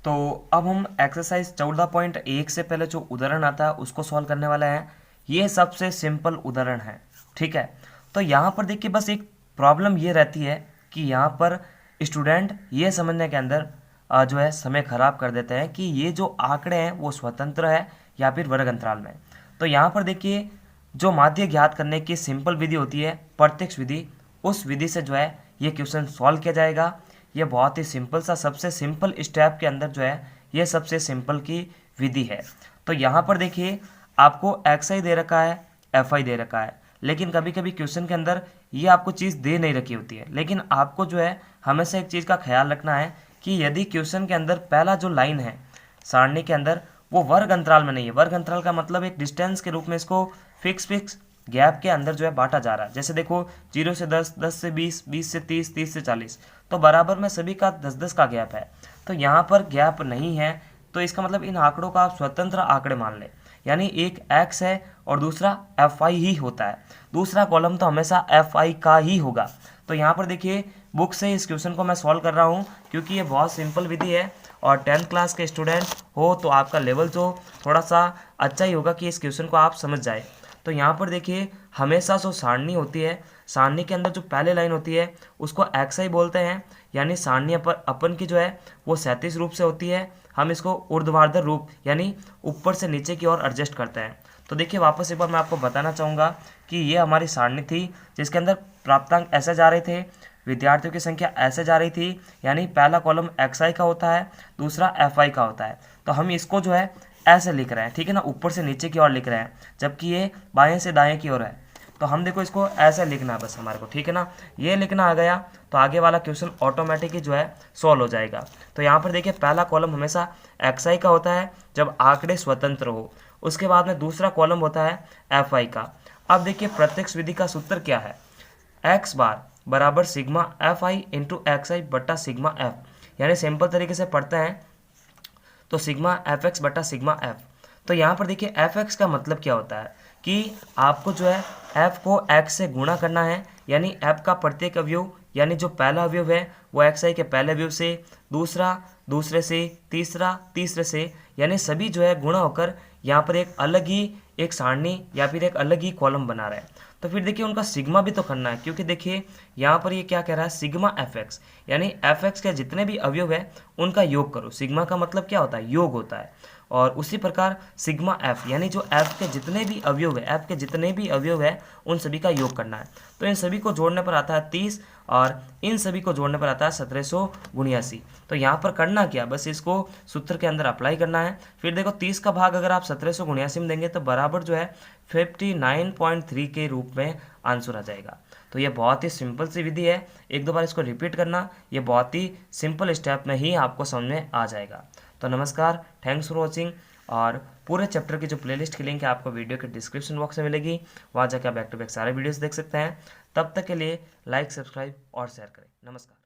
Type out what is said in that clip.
तो अब हम एक्सरसाइज 14.1 से पहले जो उदाहरण आता है उसको सॉल्व करने वाले हैं। ये सबसे सिंपल उदाहरण है, ठीक है। तो यहाँ पर देखिए बस एक प्रॉब्लम ये रहती है कि यहाँ पर स्टूडेंट ये समझने के अंदर जो है समय खराब कर देते हैं कि ये जो आंकड़े हैं वो स्वतंत्र है या फिर वर्ग अंतराल में। तो यहाँ पर देखिए जो माध्य ज्ञात करने की सिंपल विधि होती है प्रत्यक्ष विधि, उस विधि से जो है ये क्वेश्चन सॉल्व किया जाएगा। ये बहुत ही सिंपल सा सबसे सिंपल स्टेप के अंदर जो है ये सबसे सिंपल की विधि है। तो यहाँ पर देखिए आपको एक्स आई दे रखा है, एफ आई दे रखा है, लेकिन कभी कभी क्वेश्चन के अंदर ये आपको चीज़ दे नहीं रखी होती है। लेकिन आपको जो है हमेशा एक चीज़ का ख्याल रखना है कि यदि क्वेश्चन के अंदर पहला जो लाइन है सारणी के अंदर वो वर्ग अंतराल में नहीं है। वर्ग अंतराल का मतलब एक डिस्टेंस के रूप में इसको फिक्स गैप के अंदर जो है बांटा जा रहा है। जैसे देखो 0 से 10, 10 से 20, 20 से 30, 30 से 40, तो बराबर में सभी का 10-10 का गैप है। तो यहाँ पर गैप नहीं है, तो इसका मतलब इन आंकड़ों का आप स्वतंत्र आंकड़े मान लें। यानी एक एक्स है और दूसरा एफ आई ही होता है, दूसरा कॉलम तो हमेशा एफ आई का ही होगा। तो यहाँ पर देखिए बुक से इस क्वेश्चन को मैं सॉल्व कर रहा हूँ क्योंकि ये बहुत सिंपल विधि है और 10th क्लास के स्टूडेंट हो तो आपका लेवल जो थोड़ा सा अच्छा ही होगा कि इस क्वेश्चन को आप समझ जाए। तो यहाँ पर देखिए हमेशा जो सारणी होती है, सारणी के अंदर जो पहले लाइन होती है उसको एक्स आई बोलते हैं। यानी सारणी अपन की जो है वो 37 रूप से होती है। हम इसको ऊर्ध्वाधर रूप यानी ऊपर से नीचे की ओर एडजस्ट करते हैं। तो देखिए वापस एक बार मैं आपको बताना चाहूँगा कि ये हमारी सारणी थी जिसके अंदर प्राप्तांक ऐसे जा रहे थे, विद्यार्थियों की संख्या ऐसे जा रही थी। यानी पहला कॉलम एक्स आई का होता है, दूसरा एफ आई का होता है। तो हम इसको जो है ऐसे लिख रहे हैं, ठीक है ना, ऊपर से नीचे की ओर लिख रहे हैं, जबकि ये बाएं से दाएं की ओर है। तो हम देखो इसको ऐसे लिखना है बस हमारे को, ठीक है ना। ये लिखना आ गया तो आगे वाला क्वेश्चन ऑटोमेटिक ही जो है सॉल्व हो जाएगा। तो यहाँ पर देखिए पहला कॉलम हमेशा एक्स आई का होता है जब आंकड़े स्वतंत्र हो। उसके बाद में दूसरा कॉलम होता है एफ आई का। अब देखिए प्रत्यक्ष विधि का सूत्र क्या है, एक्स बार बराबर sigma f i into x i बट्टा सिग्मा एफ। यानी सिंपल तरीके से पढ़ते हैं तो सिग्मा एफ एक्स बटा सिग्मा एफ। तो यहाँ पर देखिए एफ एक्स का मतलब क्या होता है कि आपको जो है एफ को एक्स से गुणा करना है। यानी एफ का प्रत्येक अवयव यानी जो पहला अवयव है वो एक्स आई के पहले अवयव से, दूसरा दूसरे से, तीसरा तीसरे से, यानी सभी जो है गुणा होकर यहाँ पर एक अलग ही एक सारणी या फिर एक अलग ही कॉलम बना रहा है। तो फिर देखिए उनका सिग्मा भी तो करना है क्योंकि देखिए यहाँ पर ये क्या कह रहा है सिग्मा एफ एक्स, यानी एफ एक्स के जितने भी अवयव है उनका योग करो। सिग्मा का मतलब क्या होता है, योग होता है। और उसी प्रकार सिग्मा एफ यानी जो एफ के जितने भी अवयव है, एफ के जितने भी अवयव है उन सभी का योग करना है। तो इन सभी को जोड़ने पर आता है 30 और इन सभी को जोड़ने पर आता है 1779। तो यहाँ पर करना क्या, बस इसको सूत्र के अंदर अप्लाई करना है। फिर देखो 30 का भाग अगर आप 1779 में देंगे तो बराबर जो है 59.3 के रूप में आंसर आ जाएगा। तो ये बहुत ही सिंपल सी विधि है, एक दो बार इसको रिपीट करना, ये बहुत ही सिंपल स्टेप में ही आपको समझ में आ जाएगा। तो नमस्कार, थैंक्स फॉर वॉचिंग। और पूरे चैप्टर की जो प्लेलिस्ट की लिंक है आपको वीडियो के डिस्क्रिप्शन बॉक्स में मिलेगी, वहाँ जाकर आप बैक टू बैक सारे वीडियोस देख सकते हैं। तब तक के लिए लाइक, सब्सक्राइब और शेयर करें। नमस्कार।